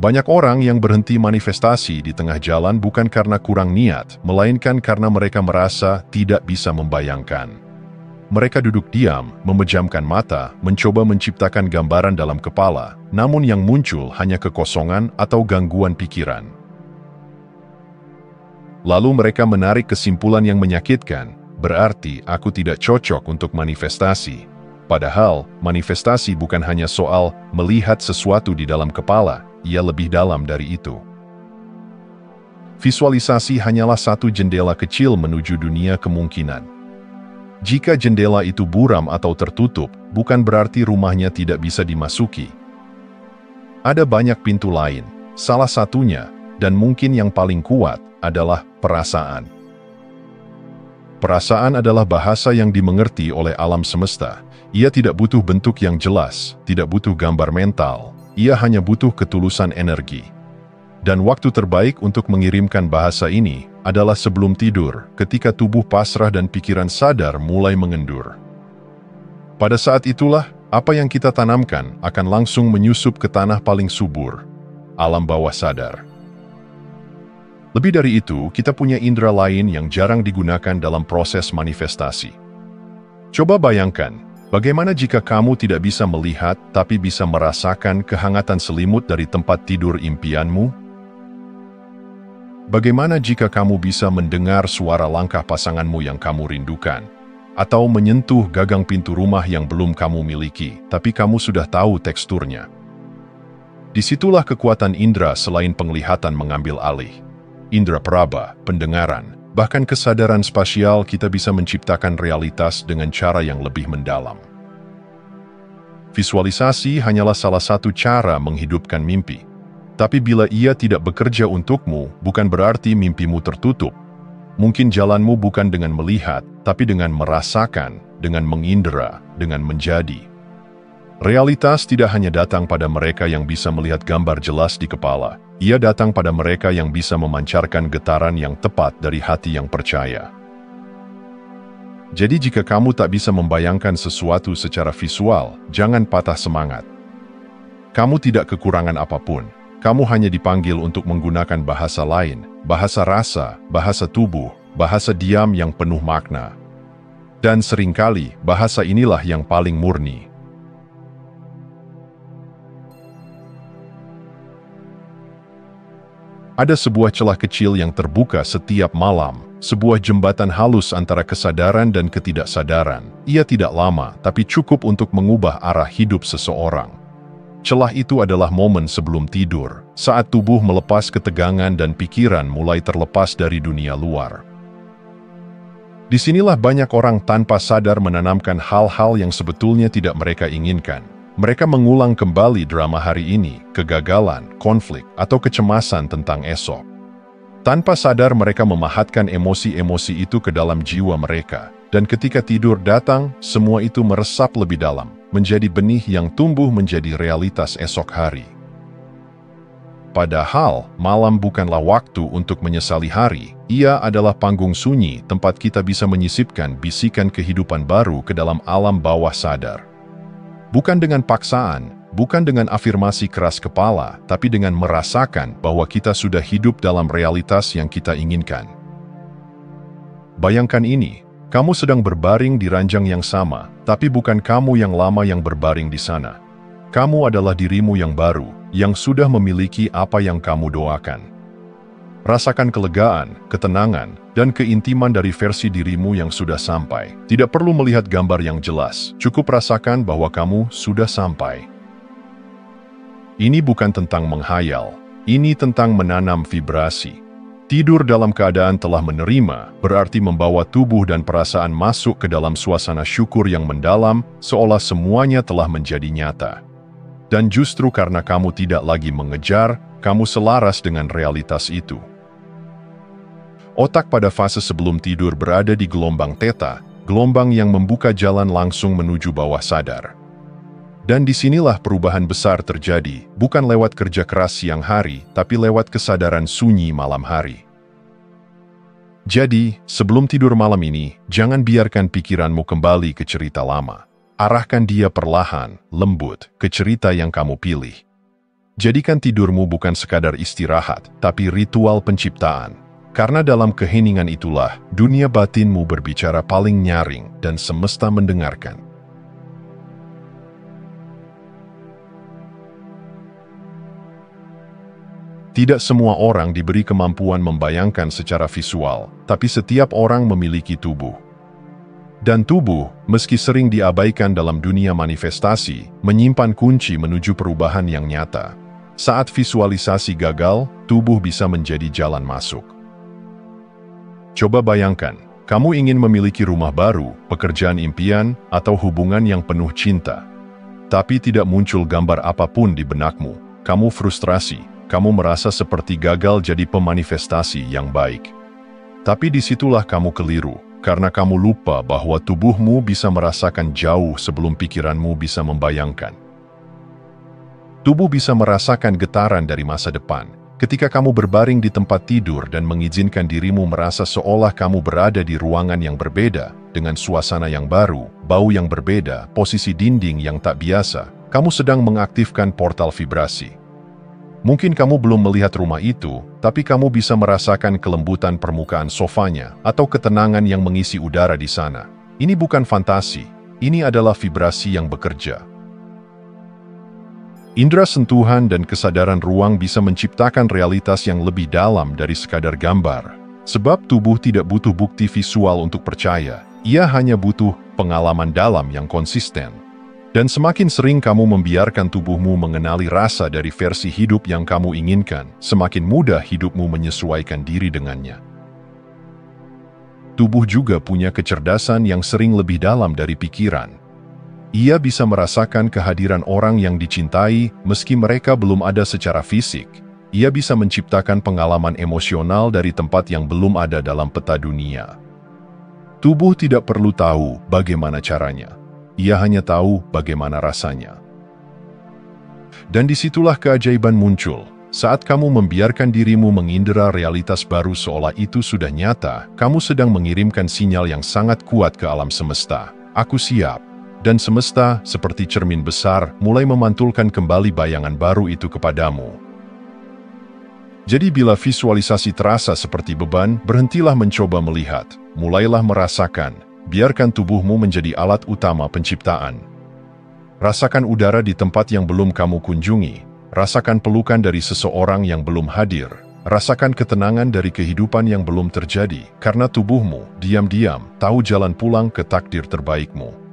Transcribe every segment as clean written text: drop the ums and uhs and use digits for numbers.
Banyak orang yang berhenti manifestasi di tengah jalan bukan karena kurang niat, melainkan karena mereka merasa tidak bisa membayangkan. Mereka duduk diam, memejamkan mata, mencoba menciptakan gambaran dalam kepala, namun yang muncul hanya kekosongan atau gangguan pikiran. Lalu mereka menarik kesimpulan yang menyakitkan, berarti aku tidak cocok untuk manifestasi. Padahal, manifestasi bukan hanya soal melihat sesuatu di dalam kepala, ia lebih dalam dari itu. Visualisasi hanyalah satu jendela kecil menuju dunia kemungkinan. Jika jendela itu buram atau tertutup, bukan berarti rumahnya tidak bisa dimasuki. Ada banyak pintu lain, salah satunya, dan mungkin yang paling kuat, adalah perasaan. Perasaan adalah bahasa yang dimengerti oleh alam semesta. Ia tidak butuh bentuk yang jelas, tidak butuh gambar mental. Ia hanya butuh ketulusan energi. Dan waktu terbaik untuk mengirimkan bahasa ini adalah sebelum tidur, ketika tubuh pasrah dan pikiran sadar mulai mengendur. Pada saat itulah, apa yang kita tanamkan akan langsung menyusup ke tanah paling subur, alam bawah sadar. Lebih dari itu, kita punya indera lain yang jarang digunakan dalam proses manifestasi. Coba bayangkan, bagaimana jika kamu tidak bisa melihat tapi bisa merasakan kehangatan selimut dari tempat tidur impianmu? Bagaimana jika kamu bisa mendengar suara langkah pasanganmu yang kamu rindukan? Atau menyentuh gagang pintu rumah yang belum kamu miliki, tapi kamu sudah tahu teksturnya? Disitulah kekuatan indera selain penglihatan mengambil alih. Indera peraba, pendengaran, bahkan kesadaran spasial kita bisa menciptakan realitas dengan cara yang lebih mendalam. Visualisasi hanyalah salah satu cara menghidupkan mimpi. Tapi bila ia tidak bekerja untukmu, bukan berarti mimpimu tertutup. Mungkin jalanmu bukan dengan melihat, tapi dengan merasakan, dengan mengindera, dengan menjadi. Realitas tidak hanya datang pada mereka yang bisa melihat gambar jelas di kepala. Ia datang pada mereka yang bisa memancarkan getaran yang tepat dari hati yang percaya. Jadi jika kamu tak bisa membayangkan sesuatu secara visual, jangan patah semangat. Kamu tidak kekurangan apapun. Kamu hanya dipanggil untuk menggunakan bahasa lain, bahasa rasa, bahasa tubuh, bahasa diam yang penuh makna. Dan seringkali, bahasa inilah yang paling murni. Ada sebuah celah kecil yang terbuka setiap malam, sebuah jembatan halus antara kesadaran dan ketidaksadaran. Ia tidak lama, tapi cukup untuk mengubah arah hidup seseorang. Celah itu adalah momen sebelum tidur, saat tubuh melepas ketegangan dan pikiran mulai terlepas dari dunia luar. Disinilah banyak orang tanpa sadar menanamkan hal-hal yang sebetulnya tidak mereka inginkan. Mereka mengulang kembali drama hari ini, kegagalan, konflik, atau kecemasan tentang esok. Tanpa sadar mereka memahatkan emosi-emosi itu ke dalam jiwa mereka, dan ketika tidur datang, semua itu meresap lebih dalam, menjadi benih yang tumbuh menjadi realitas esok hari. Padahal, malam bukanlah waktu untuk menyesali hari, ia adalah panggung sunyi tempat kita bisa menyisipkan bisikan kehidupan baru ke dalam alam bawah sadar. Bukan dengan paksaan, bukan dengan afirmasi keras kepala, tapi dengan merasakan bahwa kita sudah hidup dalam realitas yang kita inginkan. Bayangkan ini, kamu sedang berbaring di ranjang yang sama, tapi bukan kamu yang lama yang berbaring di sana. Kamu adalah dirimu yang baru, yang sudah memiliki apa yang kamu doakan. Rasakan kelegaan, ketenangan, dan keintiman dari versi dirimu yang sudah sampai. Tidak perlu melihat gambar yang jelas, cukup rasakan bahwa kamu sudah sampai. Ini bukan tentang menghayal, ini tentang menanam vibrasi. Tidur dalam keadaan telah menerima, berarti membawa tubuh dan perasaan masuk ke dalam suasana syukur yang mendalam, seolah semuanya telah menjadi nyata. Dan justru karena kamu tidak lagi mengejar, kamu selaras dengan realitas itu. Otak pada fase sebelum tidur berada di gelombang theta, gelombang yang membuka jalan langsung menuju bawah sadar. Dan disinilah perubahan besar terjadi, bukan lewat kerja keras siang hari, tapi lewat kesadaran sunyi malam hari. Jadi, sebelum tidur malam ini, jangan biarkan pikiranmu kembali ke cerita lama. Arahkan dia perlahan, lembut, ke cerita yang kamu pilih. Jadikan tidurmu bukan sekadar istirahat, tapi ritual penciptaan. Karena dalam keheningan itulah, dunia batinmu berbicara paling nyaring dan semesta mendengarkan. Tidak semua orang diberi kemampuan membayangkan secara visual, tapi setiap orang memiliki tubuh. Dan tubuh, meski sering diabaikan dalam dunia manifestasi, menyimpan kunci menuju perubahan yang nyata. Saat visualisasi gagal, tubuh bisa menjadi jalan masuk. Coba bayangkan, kamu ingin memiliki rumah baru, pekerjaan impian, atau hubungan yang penuh cinta. Tapi tidak muncul gambar apapun di benakmu. Kamu frustrasi, kamu merasa seperti gagal jadi pemanifestasi yang baik. Tapi disitulah kamu keliru, karena kamu lupa bahwa tubuhmu bisa merasakan jauh sebelum pikiranmu bisa membayangkan. Tubuh bisa merasakan getaran dari masa depan, ketika kamu berbaring di tempat tidur dan mengizinkan dirimu merasa seolah kamu berada di ruangan yang berbeda, dengan suasana yang baru, bau yang berbeda, posisi dinding yang tak biasa, kamu sedang mengaktifkan portal vibrasi. Mungkin kamu belum melihat rumah itu, tapi kamu bisa merasakan kelembutan permukaan sofanya atau ketenangan yang mengisi udara di sana. Ini bukan fantasi, ini adalah vibrasi yang bekerja. Indera sentuhan dan kesadaran ruang bisa menciptakan realitas yang lebih dalam dari sekadar gambar. Sebab tubuh tidak butuh bukti visual untuk percaya, ia hanya butuh pengalaman dalam yang konsisten. Dan semakin sering kamu membiarkan tubuhmu mengenali rasa dari versi hidup yang kamu inginkan, semakin mudah hidupmu menyesuaikan diri dengannya. Tubuh juga punya kecerdasan yang sering lebih dalam dari pikiran. Ia bisa merasakan kehadiran orang yang dicintai meski mereka belum ada secara fisik. Ia bisa menciptakan pengalaman emosional dari tempat yang belum ada dalam peta dunia. Tubuh tidak perlu tahu bagaimana caranya. Ia hanya tahu bagaimana rasanya. Dan disitulah keajaiban muncul. Saat kamu membiarkan dirimu mengindera realitas baru seolah itu sudah nyata, kamu sedang mengirimkan sinyal yang sangat kuat ke alam semesta. Aku siap. Dan semesta, seperti cermin besar, mulai memantulkan kembali bayangan baru itu kepadamu. Jadi bila visualisasi terasa seperti beban, berhentilah mencoba melihat, mulailah merasakan, biarkan tubuhmu menjadi alat utama penciptaan. Rasakan udara di tempat yang belum kamu kunjungi, rasakan pelukan dari seseorang yang belum hadir, rasakan ketenangan dari kehidupan yang belum terjadi, karena tubuhmu, diam-diam, tahu jalan pulang ke takdir terbaikmu.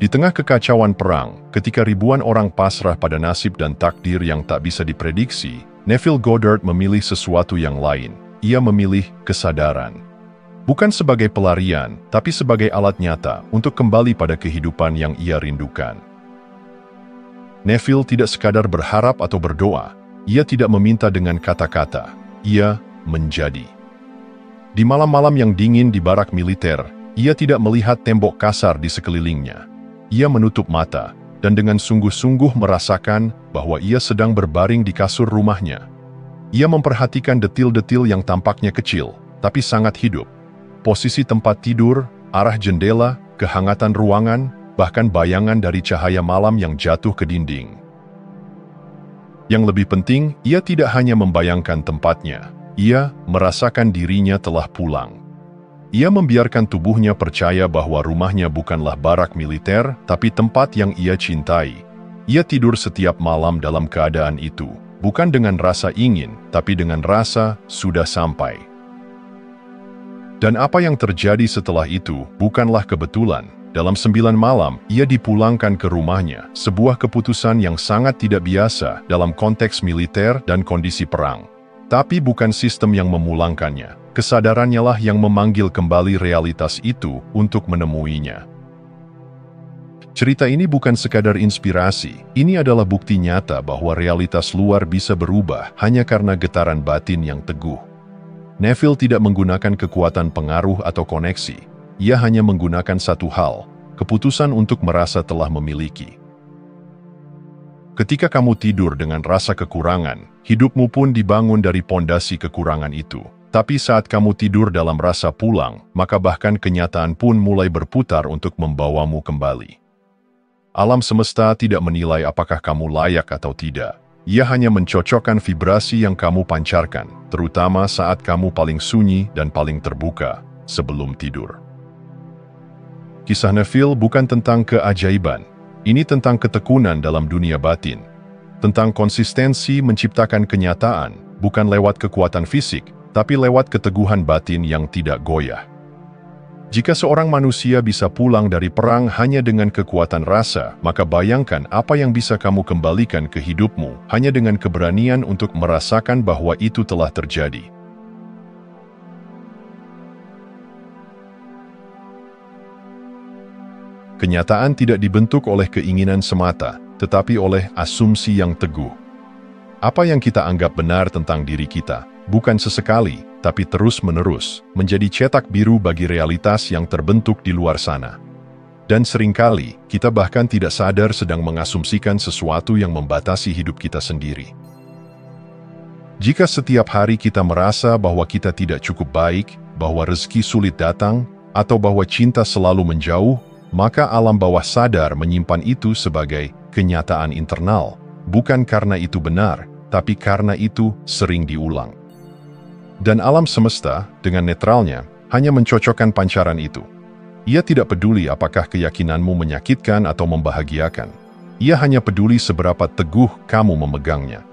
Di tengah kekacauan perang, ketika ribuan orang pasrah pada nasib dan takdir yang tak bisa diprediksi, Neville Goddard memilih sesuatu yang lain. Ia memilih kesadaran. Bukan sebagai pelarian, tapi sebagai alat nyata untuk kembali pada kehidupan yang ia rindukan. Neville tidak sekadar berharap atau berdoa. Ia tidak meminta dengan kata-kata. Ia menjadi. Di malam-malam yang dingin di barak militer, ia tidak melihat tembok kasar di sekelilingnya. Ia menutup mata, dan dengan sungguh-sungguh merasakan bahwa ia sedang berbaring di kasur rumahnya. Ia memperhatikan detil-detil yang tampaknya kecil, tapi sangat hidup. Posisi tempat tidur, arah jendela, kehangatan ruangan, bahkan bayangan dari cahaya malam yang jatuh ke dinding. Yang lebih penting, ia tidak hanya membayangkan tempatnya. Ia merasakan dirinya telah pulang. Ia membiarkan tubuhnya percaya bahwa rumahnya bukanlah barak militer, tapi tempat yang ia cintai. Ia tidur setiap malam dalam keadaan itu, bukan dengan rasa ingin, tapi dengan rasa sudah sampai. Dan apa yang terjadi setelah itu bukanlah kebetulan. Dalam 9 malam, ia dipulangkan ke rumahnya, sebuah keputusan yang sangat tidak biasa dalam konteks militer dan kondisi perang. Tapi bukan sistem yang memulangkannya. Kesadarannya lah yang memanggil kembali realitas itu untuk menemuinya. Cerita ini bukan sekadar inspirasi, ini adalah bukti nyata bahwa realitas luar bisa berubah hanya karena getaran batin yang teguh. Neville tidak menggunakan kekuatan pengaruh atau koneksi, ia hanya menggunakan satu hal, keputusan untuk merasa telah memiliki. Ketika kamu tidur dengan rasa kekurangan, hidupmu pun dibangun dari pondasi kekurangan itu. Tapi saat kamu tidur dalam rasa pulang, maka bahkan kenyataan pun mulai berputar untuk membawamu kembali. Alam semesta tidak menilai apakah kamu layak atau tidak. Ia hanya mencocokkan vibrasi yang kamu pancarkan, terutama saat kamu paling sunyi dan paling terbuka sebelum tidur. Kisah Neville bukan tentang keajaiban. Ini tentang ketekunan dalam dunia batin. Tentang konsistensi menciptakan kenyataan, bukan lewat kekuatan fisik, tapi lewat keteguhan batin yang tidak goyah. Jika seorang manusia bisa pulang dari perang hanya dengan kekuatan rasa, maka bayangkan apa yang bisa kamu kembalikan ke hidupmu hanya dengan keberanian untuk merasakan bahwa itu telah terjadi. Kenyataan tidak dibentuk oleh keinginan semata, tetapi oleh asumsi yang teguh. Apa yang kita anggap benar tentang diri kita, bukan sesekali, tapi terus-menerus, menjadi cetak biru bagi realitas yang terbentuk di luar sana. Dan seringkali, kita bahkan tidak sadar sedang mengasumsikan sesuatu yang membatasi hidup kita sendiri. Jika setiap hari kita merasa bahwa kita tidak cukup baik, bahwa rezeki sulit datang, atau bahwa cinta selalu menjauh, maka alam bawah sadar menyimpan itu sebagai kenyataan internal, bukan karena itu benar, tapi karena itu sering diulang. Dan alam semesta, dengan netralnya, hanya mencocokkan pancaran itu. Ia tidak peduli apakah keyakinanmu menyakitkan atau membahagiakan. Ia hanya peduli seberapa teguh kamu memegangnya.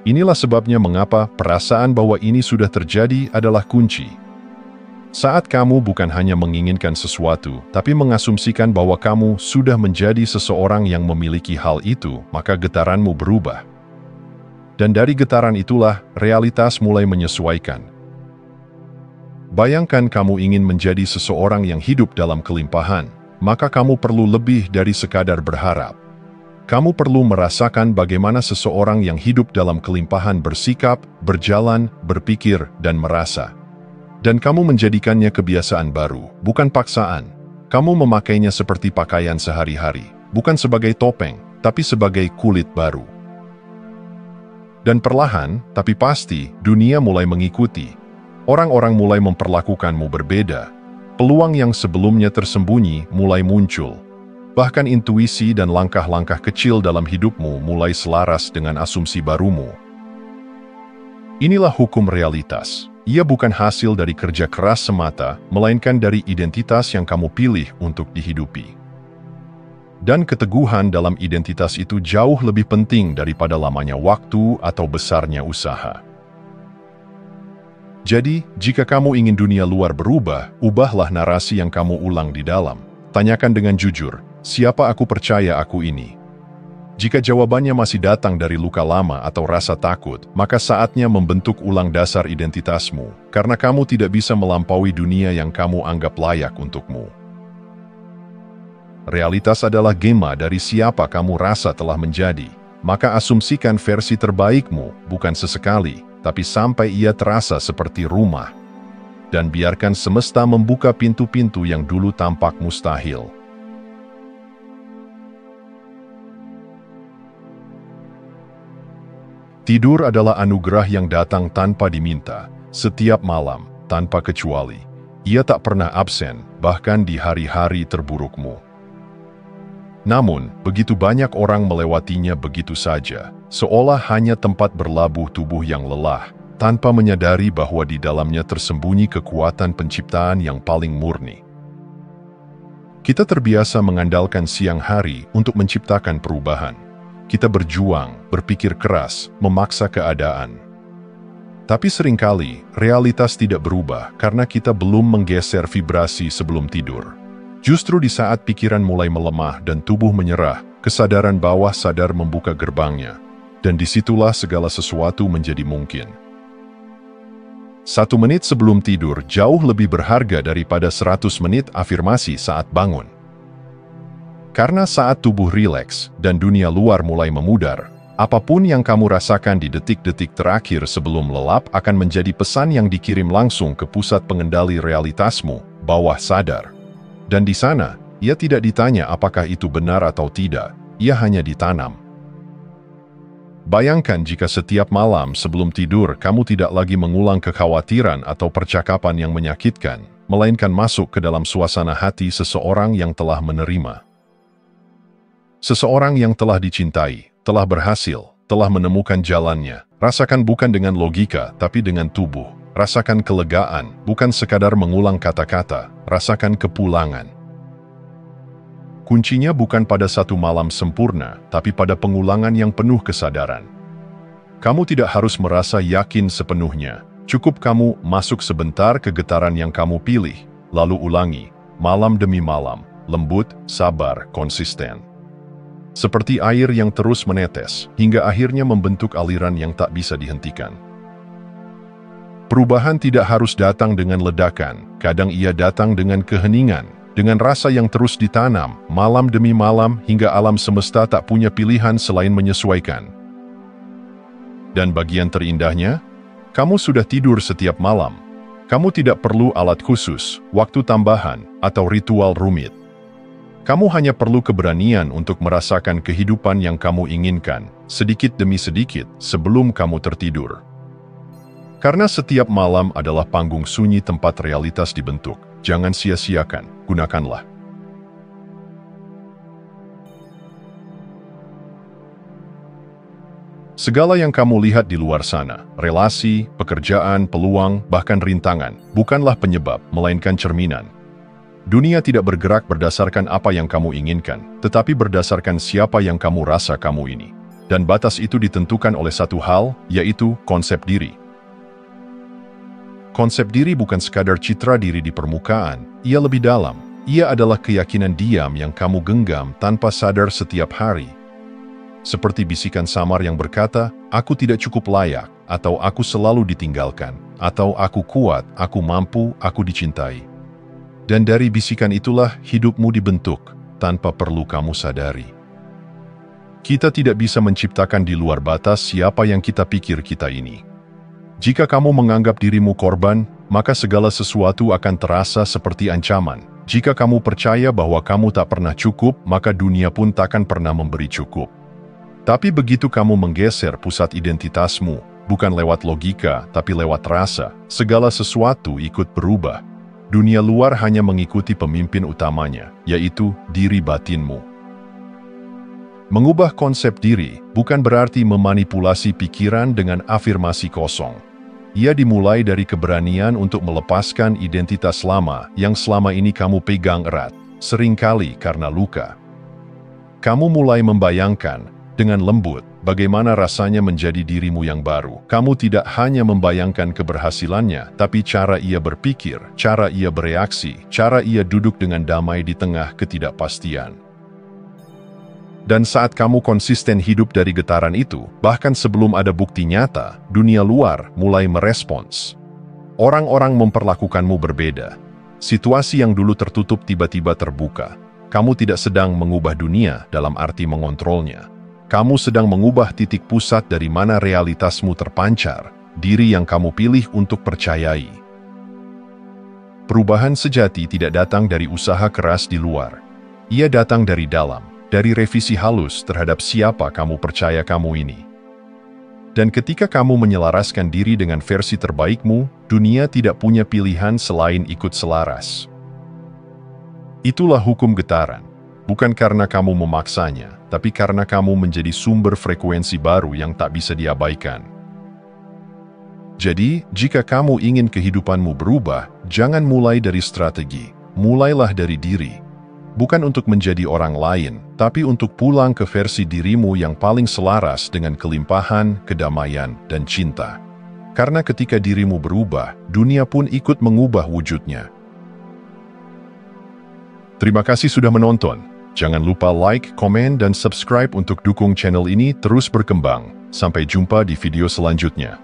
Inilah sebabnya mengapa perasaan bahwa ini sudah terjadi adalah kunci. Saat kamu bukan hanya menginginkan sesuatu, tapi mengasumsikan bahwa kamu sudah menjadi seseorang yang memiliki hal itu, maka getaranmu berubah. Dan dari getaran itulah, realitas mulai menyesuaikan. Bayangkan kamu ingin menjadi seseorang yang hidup dalam kelimpahan, maka kamu perlu lebih dari sekadar berharap. Kamu perlu merasakan bagaimana seseorang yang hidup dalam kelimpahan bersikap, berjalan, berpikir, dan merasa. Dan kamu menjadikannya kebiasaan baru, bukan paksaan. Kamu memakainya seperti pakaian sehari-hari, bukan sebagai topeng, tapi sebagai kulit baru. Dan perlahan, tapi pasti, dunia mulai mengikuti. Orang-orang mulai memperlakukanmu berbeda. Peluang yang sebelumnya tersembunyi mulai muncul. Bahkan intuisi dan langkah-langkah kecil dalam hidupmu mulai selaras dengan asumsi barumu. Inilah hukum realitas. Ia bukan hasil dari kerja keras semata, melainkan dari identitas yang kamu pilih untuk dihidupi. Dan keteguhan dalam identitas itu jauh lebih penting daripada lamanya waktu atau besarnya usaha. Jadi, jika kamu ingin dunia luar berubah, ubahlah narasi yang kamu ulang di dalam. Tanyakan dengan jujur, siapa aku percaya aku ini? Jika jawabannya masih datang dari luka lama atau rasa takut, maka saatnya membentuk ulang dasar identitasmu, karena kamu tidak bisa melampaui dunia yang kamu anggap layak untukmu. Realitas adalah gema dari siapa kamu rasa telah menjadi, maka asumsikan versi terbaikmu, bukan sesekali, tapi sampai ia terasa seperti rumah. Dan biarkan semesta membuka pintu-pintu yang dulu tampak mustahil. Tidur adalah anugerah yang datang tanpa diminta, setiap malam, tanpa kecuali. Ia tak pernah absen, bahkan di hari-hari terburukmu. Namun, begitu banyak orang melewatinya begitu saja, seolah hanya tempat berlabuh tubuh yang lelah, tanpa menyadari bahwa di dalamnya tersembunyi kekuatan penciptaan yang paling murni. Kita terbiasa mengandalkan siang hari untuk menciptakan perubahan. Kita berjuang, berpikir keras, memaksa keadaan. Tapi seringkali, realitas tidak berubah karena kita belum menggeser vibrasi sebelum tidur. Justru di saat pikiran mulai melemah dan tubuh menyerah, kesadaran bawah sadar membuka gerbangnya. Dan disitulah segala sesuatu menjadi mungkin. 1 menit sebelum tidur jauh lebih berharga daripada 100 menit afirmasi saat bangun. Karena saat tubuh rileks dan dunia luar mulai memudar, apapun yang kamu rasakan di detik-detik terakhir sebelum lelap akan menjadi pesan yang dikirim langsung ke pusat pengendali realitasmu, bawah sadar. Dan di sana, ia tidak ditanya apakah itu benar atau tidak, ia hanya ditanam. Bayangkan jika setiap malam sebelum tidur kamu tidak lagi mengulang kekhawatiran atau percakapan yang menyakitkan, melainkan masuk ke dalam suasana hati seseorang yang telah menerima. Seseorang yang telah dicintai, telah berhasil, telah menemukan jalannya. Rasakan bukan dengan logika, tapi dengan tubuh. Rasakan kelegaan, bukan sekadar mengulang kata-kata. Rasakan kepulangan. Kuncinya bukan pada satu malam sempurna, tapi pada pengulangan yang penuh kesadaran. Kamu tidak harus merasa yakin sepenuhnya. Cukup kamu masuk sebentar ke getaran yang kamu pilih, lalu ulangi, malam demi malam, lembut, sabar, konsisten. Seperti air yang terus menetes, hingga akhirnya membentuk aliran yang tak bisa dihentikan. Perubahan tidak harus datang dengan ledakan, kadang ia datang dengan keheningan, dengan rasa yang terus ditanam, malam demi malam, hingga alam semesta tak punya pilihan selain menyesuaikan. Dan bagian terindahnya, kamu sudah tidur setiap malam. Kamu tidak perlu alat khusus, waktu tambahan, atau ritual rumit. Kamu hanya perlu keberanian untuk merasakan kehidupan yang kamu inginkan, sedikit demi sedikit, sebelum kamu tertidur. Karena setiap malam adalah panggung sunyi tempat realitas dibentuk. Jangan sia-siakan, gunakanlah. Segala yang kamu lihat di luar sana, relasi, pekerjaan, peluang, bahkan rintangan, bukanlah penyebab, melainkan cerminan. Dunia tidak bergerak berdasarkan apa yang kamu inginkan, tetapi berdasarkan siapa yang kamu rasa kamu ini. Dan batas itu ditentukan oleh satu hal, yaitu konsep diri. Konsep diri bukan sekadar citra diri di permukaan, ia lebih dalam. Ia adalah keyakinan diam yang kamu genggam tanpa sadar setiap hari. Seperti bisikan samar yang berkata, aku tidak cukup layak, atau aku selalu ditinggalkan, atau aku kuat, aku mampu, aku dicintai. Dan dari bisikan itulah hidupmu dibentuk, tanpa perlu kamu sadari. Kita tidak bisa menciptakan di luar batas siapa yang kita pikir kita ini. Jika kamu menganggap dirimu korban, maka segala sesuatu akan terasa seperti ancaman. Jika kamu percaya bahwa kamu tak pernah cukup, maka dunia pun takkan pernah memberi cukup. Tapi begitu kamu menggeser pusat identitasmu, bukan lewat logika, tapi lewat rasa, segala sesuatu ikut berubah. Dunia luar hanya mengikuti pemimpin utamanya, yaitu diri batinmu. Mengubah konsep diri bukan berarti memanipulasi pikiran dengan afirmasi kosong. Ia dimulai dari keberanian untuk melepaskan identitas lama yang selama ini kamu pegang erat, seringkali karena luka. Kamu mulai membayangkan dengan lembut bagaimana rasanya menjadi dirimu yang baru. Kamu tidak hanya membayangkan keberhasilannya, tapi cara ia berpikir, cara ia bereaksi, cara ia duduk dengan damai di tengah ketidakpastian. Dan saat kamu konsisten hidup dari getaran itu, bahkan sebelum ada bukti nyata, dunia luar mulai merespons. Orang-orang memperlakukanmu berbeda. Situasi yang dulu tertutup tiba-tiba terbuka. Kamu tidak sedang mengubah dunia dalam arti mengontrolnya. Kamu sedang mengubah titik pusat dari mana realitasmu terpancar, diri yang kamu pilih untuk percayai. Perubahan sejati tidak datang dari usaha keras di luar. Ia datang dari dalam. Dari revisi halus terhadap siapa kamu percaya kamu ini. Dan ketika kamu menyelaraskan diri dengan versi terbaikmu, dunia tidak punya pilihan selain ikut selaras. Itulah hukum getaran, bukan karena kamu memaksanya, tapi karena kamu menjadi sumber frekuensi baru yang tak bisa diabaikan. Jadi, jika kamu ingin kehidupanmu berubah, jangan mulai dari strategi, mulailah dari diri. Bukan untuk menjadi orang lain, tapi untuk pulang ke versi dirimu yang paling selaras dengan kelimpahan, kedamaian, dan cinta. Karena ketika dirimu berubah, dunia pun ikut mengubah wujudnya. Terima kasih sudah menonton. Jangan lupa like, komen, dan subscribe untuk dukung channel ini terus berkembang. Sampai jumpa di video selanjutnya.